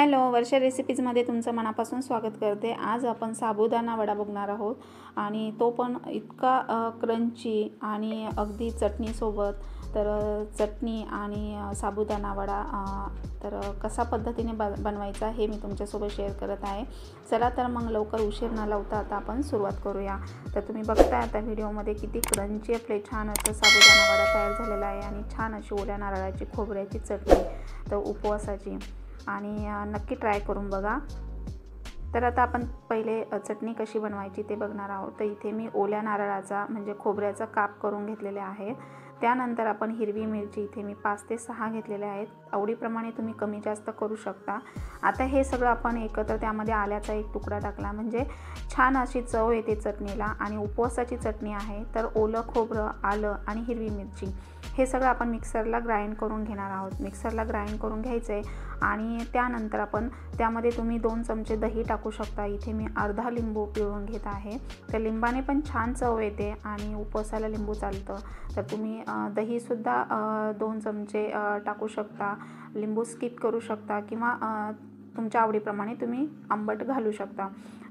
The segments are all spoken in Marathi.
हॅलो, वर्षा रेसिपीजमध्ये तुमचं मनापासून स्वागत करते। आज आपण साबुदाणा वडा बघणार आहोत आणि तो पण इतका क्रंची आणि अगदी चटणीसोबत। तर चटणी आणि साबुदाणा वडा तर कसा पद्धतीने बनवायचा हे मी तुमच्यासोबत शेअर करत आहे। चला तर मग लवकर उशीर न लावता आता आपण सुरुवात करूया। तर तुम्ही बघताय आता व्हिडिओमध्ये किती क्रंची आपले छान असं साबुदाणा वडा तयार झालेला आहे आणि छान अशी ओल्या नारळाची खोबऱ्याची चटणी तर उपवासाची आणि नक्की ट्राय करून बघा। तर आता आपण पहिले चटणी कशी बनवायची ते बघणार आहोत। तर इथे मी ओल्या नारळाचा म्हणजे खोबऱ्याचा काप करून घेतलेले आहेत। त्यानंतर आपण हिरवी मिरची इथे मी 5 ते 6 घेतलेले आहेत। आवडीप्रमाणे तुम्ही कमी जास्त करू शकता। आता हे सगळं आपण एकत्र त्यामध्ये आल्याचा एक तुकडा टाकला म्हणजे छान अशी चव येते चटणीला। आणि उपवासाची चटणी आहे तर ओलं खोबरं, आलं आणि हिरवी मिरची हे सगळं आपण मिक्सरला ग्राइंड करून घेणार आहोत। मिक्सरला ग्राइंड करून घ्यायचं आहे आणि त्यानंतर आपण त्यामध्ये तुम्ही 2 चमचे दही टाकू शकता। इथे मी अर्धा लिंबू पिळून घेत आहे। तर लिंबाने पण छान चव येते आणि उपवासाला लिंबू चालतं। तर तुम्ही दहीसुद्धा 2 चमचे टाकू शकता। लिंबू स्किप करू शकता किंवा तुमच्या आवडीप्रमाणे तुम्ही आंबट घालू शकता।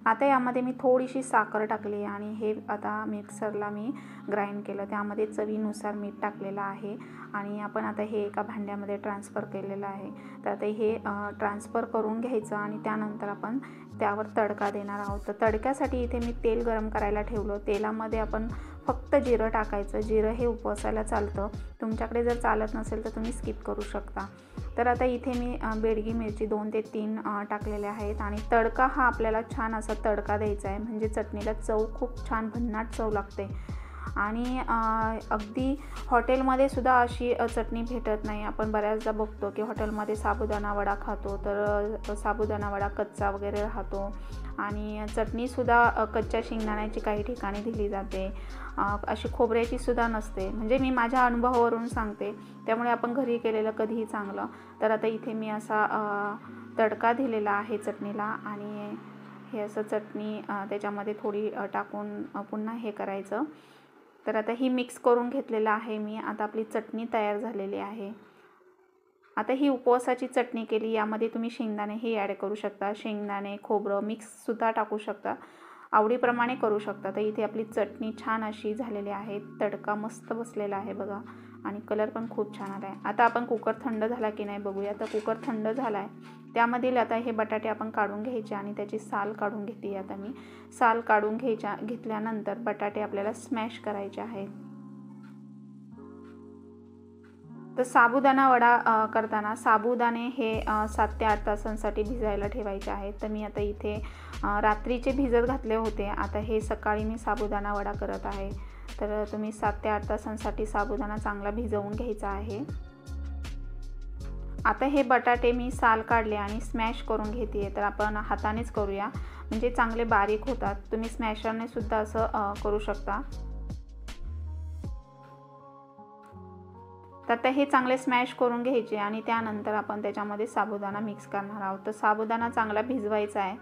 आता यामध्ये मी थोडीशी साखर टाकली आणि हे आता मिक्सरला मी ग्राइंड केलं। त्यामध्ये चवीनुसार मीठ टाकलेलं आहे आणि आपण आता हे एका भांड्यामध्ये ट्रान्सफर केलेलं आहे। तर आता हे ट्रान्सफर करून घ्यायचं आणि त्यानंतर आपण त्यावर तडका देणार आहोत। तर तडक्यासाठी इथे मी तेल गरम करायला ठेवलं। तेलामध्ये आपण फक्त जिरं टाकायचं। जिरं हे उपवासाला चालतं, तुमच्याकडे जर चालत नसेल तर तुम्ही स्किप करू शकता। तर आता इथे मी बेडगी मिरची 2 ते 3 टाकलेल्या आहेत आणि तडका हा आपल्याला छान असा तडका द्यायचा आहे म्हणजे चटणीला चव खूप छान भन्नाट चव लागते। आणि अगदी हॉटेलमध्ये सुद्धा अशी चटणी भेटत नाही। आपण बऱ्याचदा बघतो की हॉटेलमध्ये साबुदाणा वडा खातो तर साबुदाणा वडा कच्चा वगैरे राहतो आणि चटणीसुद्धा कच्च्या शेंगदाण्याची काही ठिकाणी दिली जाते, अशी खोबऱ्याची सुद्धा नसते। म्हणजे मी माझ्या अनुभवावरून सांगते, त्यामुळे आपण घरी केलेलं कधीही चांगलं। तर आता इथे मी असा तडका दिलेला आहे चटणीला आणि हे असं चटणी त्याच्यामध्ये थोडी टाकून पुन्हा हे करायचं। तर आता ही मिक्स करून घेतलेलं आहे मी। आता आपली चटणी तयार झालेली आहे। आता ही उपवासाची चटणी केली, यामध्ये तुम्ही शेंगदाणेही ॲड करू शकता। शेंगदाणे, खोबरं मिक्ससुद्धा टाकू शकता, आवडीप्रमाणे करू शकता। तर इथे आपली चटणी छान अशी झालेली आहे। तडका मस्त बसलेला आहे बघा आणि कलर पण खूप छान आला आहे। आता आपण कुकर थंड झाला की नाही बघूया। तर कुकर थंड झाला आहे, त्यामधील आता हे बटाटे आपण काढून घ्यायचे आणि त्याची साल काढून घेतली। आता मी साल काढून घेतल्यानंतर बटाटे आपल्याला स्मॅश करायचे आहेत। तर साबुदाणा वडा करताना साबुदाणे हे 7 ते 8 तासांसाठी भिजायला ठेवायचे आहेत। तर मी आता इथे रात्रीचे भिजत घातले होते। आता हे सकाळी मी साबुदाणा वडा करत आहे। तर तुम्ही 7 ते 8 तासांसाठी साबुदाणा चांगला भिजवून घ्यायचा आहे। आता हे बटाटे मी साल काढले आणि स्मॅश करून घेते। तर आपण हातानेच करूया म्हणजे चांगले बारीक होतात। तुम्ही स्मॅशरने सुद्धा असं करू शकता। तर आता हे चांगले स्मॅश करून घ्यायचे आणि त्यानंतर आपण त्याच्यामध्ये साबुदाणा मिक्स करणार आहोत। तर साबुदाणा चांगला भिजवायचा आहे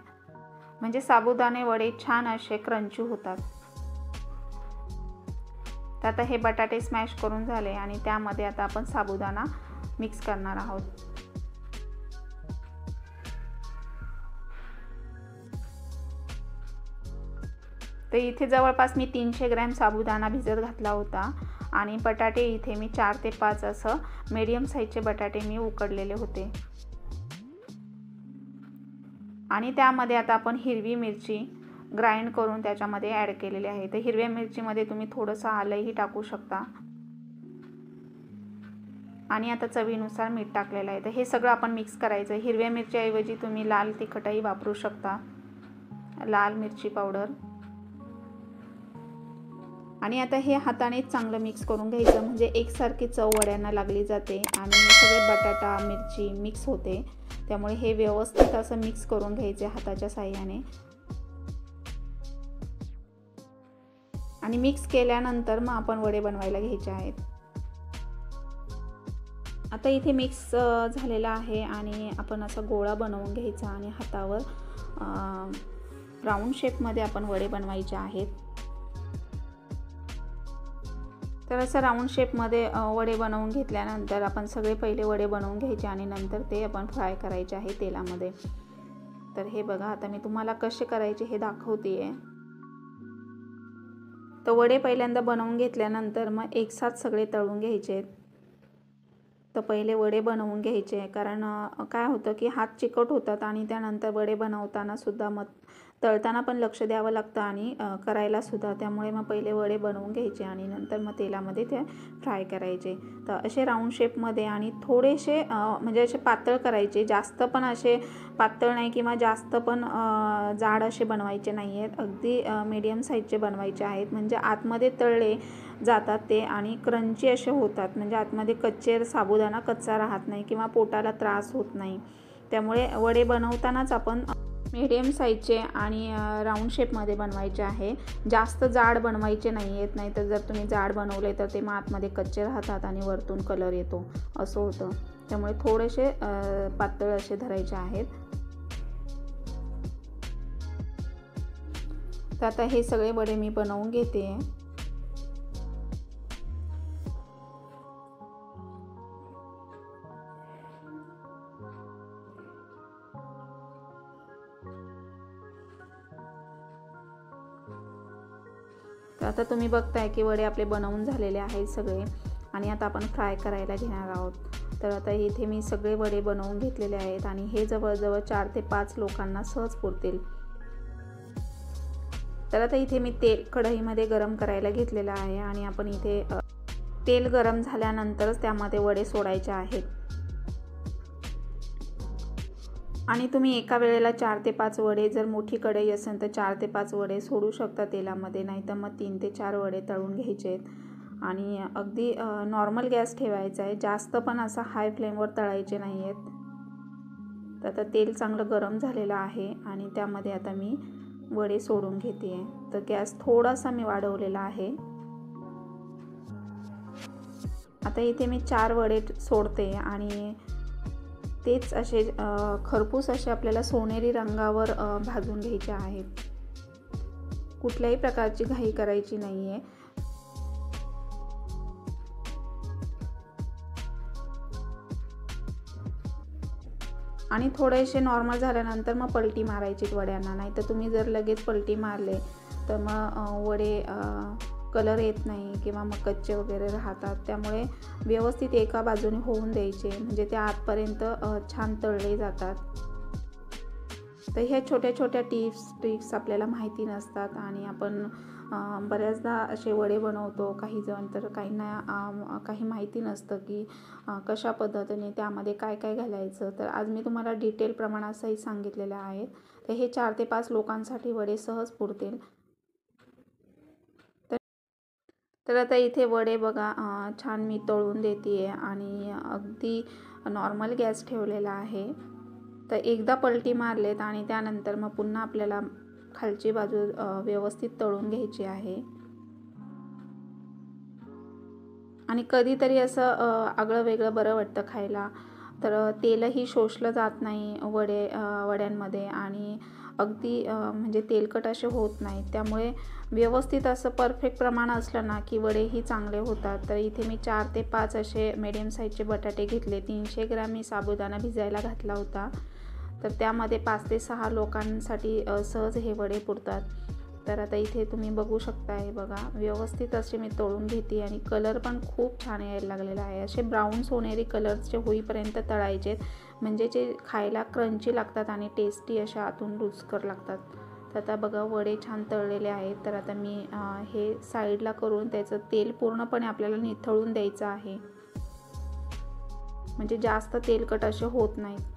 म्हणजे साबुदाणे वडे छान असे क्रंची होतात। तर आता हे बटाटे स्मॅश करून झाले आणि त्यामध्ये आता आपण साबुदाणा मिक्स करणार आहोत। तर इथे जवळपास मी 300 ग्रॅम साबुदाणा भिजत घातला होता आणि बटाटे इथे मी 4 ते 5 असं मीडियम साईजचे बटाटे मी उकडलेले होते। आणि त्यामध्ये आता आपण हिरवी मिरची ग्राइंड करून त्याच्यामध्ये ॲड केलेली आहे। तर हिरव्या मिरचीमध्ये तुम्ही थोडंसं आलंही टाकू शकता आणि आता चवीनुसार मीठ टाकलेलं आहे। तर हे सगळं आपण मिक्स करायचं। हिरव्या मिरच्याऐवजी तुम्ही लाल तिखटही वापरू शकता, लाल मिरची पावडर। आणि आता हे हातानेच चांगलं मिक्स करून घ्यायचं म्हणजे एकसारखी चव वड्यांना लागली जाते आणि सगळे बटाटा मिरची मिक्स होते। त्यामुळे हे व्यवस्थित असं मिक्स करून घ्यायचे हाताच्या साहाय्याने। आणि मिक्स केल्यानंतर मग आपण वडे बनवायला घ्यायचे आहेत। आता इथे मिक्स झालेला आहे आणि आपण असा गोळा बनवून घ्यायचा आणि हातावर राऊंड शेपमध्ये आपण वडे बनवायचे आहेत। तर असं राऊंड शेपमध्ये वडे बनवून घेतल्यानंतर आपण सगळे पहिले वडे बनवून घ्यायचे आणि नंतर ते आपण फ्राय करायचे आहे तेलामध्ये। तर हे बघा, आता मी तुम्हाला कसे करायचे हे दाखवते आहे। तर वडे पहिल्यांदा बनवून घेतल्यानंतर मग एकसाथ सगळे तळून घ्यायचे। तर पहिले वडे बनवून घ्यायचे, कारण काय होतं की हात चिकट होतात आणि त्यानंतर वडे बनवताना सुद्धा मग तळताना पण लक्ष द्यावं लागतं आणि करायला सुद्धा। त्यामुळे मग पहिले वडे बनवून घ्यायचे आणि नंतर मग तेलामध्ये ते फ्राय करायचे। तर असे राऊंड शेपमध्ये आणि थोडेसे म्हणजे असे पातळ करायचे, जास्त पण असे पातळ नाही किंवा जास्त पण जाड असे बनवायचे नाही आहेत, अगदी मीडियम साईजचे बनवायचे आहेत। म्हणजे आतमध्ये तळले जातात ते आणि क्रंची असे होतात, म्हणजे आतमध्ये कच्चे साबुदाणा कच्चा राहत नाही किंवा पोटाला त्रास होत नाही। त्यामुळे वडे बनवतानाच आपण मीडियम साईजचे आणि राऊंड शेपमध्ये बनवायचे आहे, जास्त जाड बनवायचे नाही आहेत। नाहीतर जर तुम्ही जाड बनवले तर ते मग आतमध्ये कच्चे राहतात आणि वरतून कलर येतो, असं होतं। त्यामुळे थोडेसे पातळ असे धरायचे आहेत। तर आता हे सगळे वडे मी बनवून घेते। तर आता तुम्ही बघताय की वडे आपले बनवून झालेले आहेत सगळे आणि आता आपण फ्राय करायला घेणार आहोत। तर आता इथे मी सगळे वडे बनवून घेतलेले आहेत आणि हे जवळजवळ 4 ते 5 लोकांना सहज पुरतील। तर आता इथे मी तेल कढईमध्ये गरम करायला घेतलेलं आहे आणि आपण इथे तेल गरम झाल्यानंतरच त्यामध्ये वडे सोडायचे आहेत आणि तुम्ही एका वेळेला 4 ते 5 वडे, जर मोठी कढई असेल तर 4 ते 5 वडे सोडू शकता तेलामध्ये, नाही तर मग 3 ते 4 वडे तळून घ्यायचे आहेत आणि अगदी नॉर्मल गॅस ठेवायचा आहे, जास्त पण असा हाय फ्लेमवर तळायचे नाही आहेत। तर आता तेल चांगलं गरम झालेलं आहे आणि त्यामध्ये आता मी वडे सोडून घेते आहे। तर गॅस थोडासा मी वाढवलेला आहे। आता इथे मी 4 वडे सोडते आणि तेच असे खरपूस असे आपल्याला सोनेरी रंगावर भाजून घ्यायचे आहेत। कुठल्याही प्रकारची घाई करायची नाही आहे। आणि थोडेसे नॉर्मल झाल्यानंतर मग पलटी मारायची वड्यांना, नाही तर तुम्ही जर लगेच पलटी मारले तर मग वडे कलर येत नाही किंवा मग कच्चे वगैरे राहतात। त्यामुळे व्यवस्थित एका बाजूने होऊन द्यायचे, म्हणजे ते आतपर्यंत छान तळले जातात। तर ह्या छोट्या छोट्या ट्रिक्स आपल्याला माहिती नसतात आणि आपण बऱ्याचदा असे वडे बनवतो, काही जण तर काहींना काही माहिती नसतं की कशा पद्धतीने त्यामध्ये काय काय घालायचं। तर आज मी तुम्हाला डिटेल प्रमाणासहित सांगितलेले आहेत। तर हे 4 ते 5 लोकांसाठी वडे सहज पुरतील। तर आता इथे वडे बघा छान मी तळून देते आणि अगदी नॉर्मल गॅस ठेवलेला आहे। तर एकदा पलटी मारलेत आणि त्यानंतर मग पुन्हा आपल्याला खालची बाजू व्यवस्थित तळून घ्यायची आहे आणि कधीतरी असं आगळं वेगळं बरं वाटतं खायला। तर तेलही शोषलं जात नाही वड्यांमध्ये आणि अगदी म्हणजे तेलकट असे होत नाहीत। त्यामुळे व्यवस्थित असं परफेक्ट प्रमाण असलं ना की वडेही चांगले होतात। तर इथे मी 4 ते 5 असे मीडियम साईजचे बटाटे घेतले, 300 ग्रॅम मी साबुदाणा भिजायला घातला होता। तर त्यामध्ये 5 ते 6 लोकांसाठी सहज हे वडे पुरतात। तर आता इथे तुम्ही बघू शकता, हे बघा व्यवस्थित असे मी तळून घेते आणि कलर पण खूप छान यायला लागलेला आहे। असे ब्राऊन सोनेरी कलरचे होईपर्यंत तळायचे, म्हणजे जे खायला क्रंची लागतात आणि टेस्टी अशा आतून रुचकर लागतात। तर आता बघा वडे छान तळलेले आहेत। तर आता मी हे साईडला करून त्याचं तेल पूर्णपणे आपल्याला निथळून द्यायचं आहे, म्हणजे जास्त तेलकट असे होत नाहीत।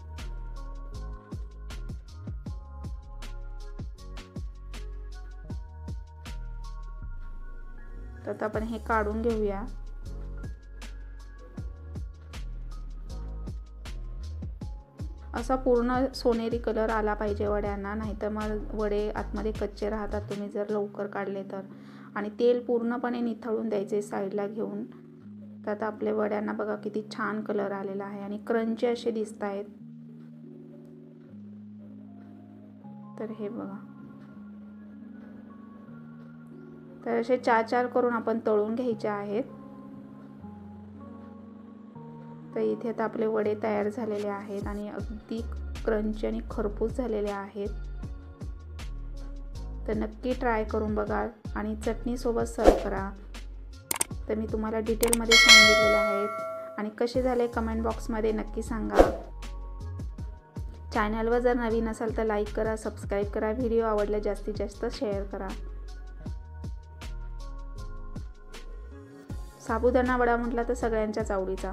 तर आता आपण हे काढून घेऊया। असा पूर्ण सोनेरी कलर आला पाहिजे वड्यांना, नाहीतर मग वडे आतमध्ये कच्चे राहतात तुम्ही जर लवकर काढले तर। आणि तेल पूर्णपणे निथळून द्यायचे साईडला घेऊन। तर आता आपल्या वड्यांना बघा किती छान कलर आलेला आहे आणि क्रंची असे दिसत आहेत। तर हे बघा, तर असे 4-4 करून आपण तळून घ्यायचे आहेत। तर इथे आता आपले वडे तयार झालेले आहेत आणि अगदी क्रंची आणि खरपूस झालेले आहेत. तर नक्की ट्राय करून बघा आणि चटणीसोबत सर्व करा. तर मी तुम्हाला डिटेलमध्ये सांगितलेले आहेत आणि कसे झाले कमेंट बॉक्समध्ये नक्की सांगा. चॅनलवर जर नवीन असाल तर लाईक करा, सबस्क्राईब करा, व्हिडिओ आवडला जास्तीत जास्त शेअर करा. साबुदाणा वडा म्हटला तर सगळ्यांच्याच आवडीचा.